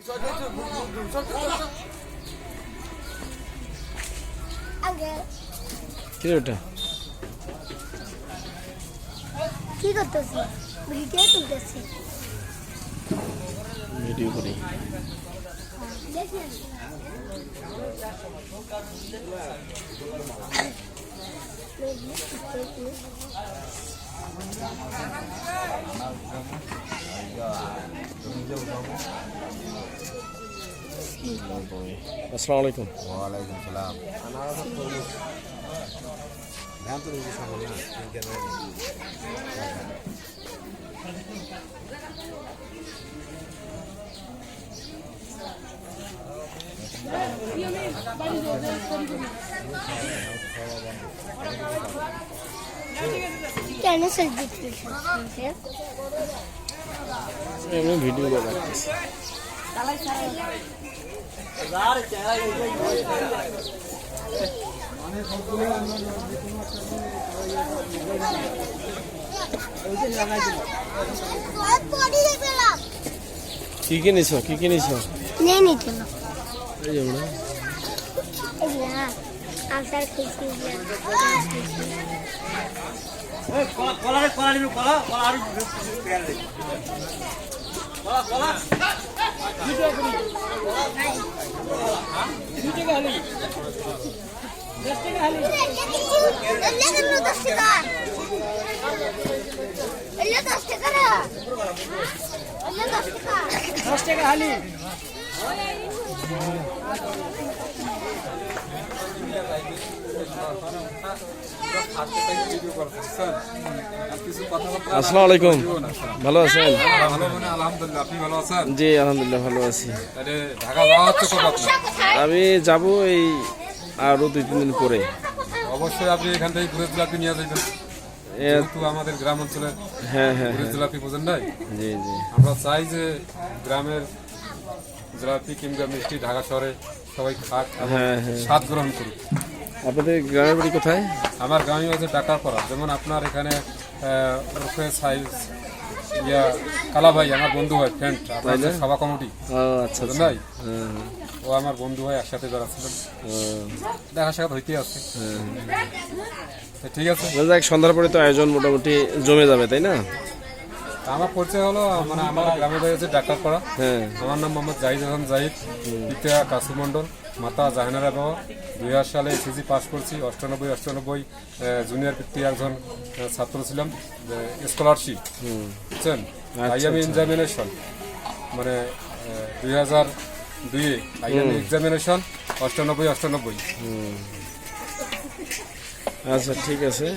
কি ওটা কি করতেছি? ভিডিও তুলতেছি। ভিডিও করি। আসসালামু আলাইকুম। ওয়ালাইকুম সালাম। ধ্যান তো রুজি সব না কেন সেলফি আমি ভিডিও বানাচ্ছি। কি কিনেছো? কি কিনেছো? নেই নিতে না। এই যে আমরা আচার খুশি আসসালামু আলাইকুম। ভালো আছেন? আলহামদুলিল্লাহ। আপনি ভালো আছেন? জি আলহামদুলিল্লাহ ভালো আছি। ঢাকা যাওয়া হচ্ছে কবে আপনার? আমি যাব এই আরো 2-3 দিন পরে। অবশ্যই আপনি এখান থেকে ঘুরে জিলাপি নিয়ে যাবেন, যেহেতু আমাদের গ্রাম অঞ্চলে হ্যাঁ হ্যাঁ ঘুরে জিলাপি বোঝেন নাই। জি জি আমরা চাই যে গ্রামের জিলাপি কিংবা মিষ্টি ঢাকা শহরে সবাই খাক, হ্যাঁ হ্যাঁ। স্বাদ গ্রহণ করুক। আপনাদের গ্রামের বাড়ি কোথায়? আমার গ্রামে হচ্ছে টাকারপাড়া। যেমন আপনার এখানে কালা ভাই আমার বন্ধু হয়, ফ্রেন্ড, আপনাদের সভা কমিটি ও আচ্ছা আচ্ছা। নাই, হ্যাঁ ও আমার বন্ধু হয়, একসাথে বেড়াচ্ছিলাম, দেখা সাক্ষাৎ হইতে আছে। ঠিক আছে, যাক, সন্ধ্যার পরে তো আয়োজন মোটামুটি জমে যাবে, তাই না? আমার পরিচয় হলো, মানে আমার গ্রামের বাড়ি হচ্ছে ডাক্তারপাড়া। হ্যাঁ। আমার নাম মোহাম্মদ জাহিদ হাসান জাহিদ, পিতা কাসু মন্ডল, মাতা জাহানারা বাবা। 2000 সালে এসএসসি পাস করছি। 98 জুনিয়র বৃত্তি একজন ছাত্র ছিলাম, স্কলারশিপ, বুঝছেন। আইএম এক্সামিনেশন মানে 2002 আইএম এক্সামিনেশন 98। আচ্ছা ঠিক আছে।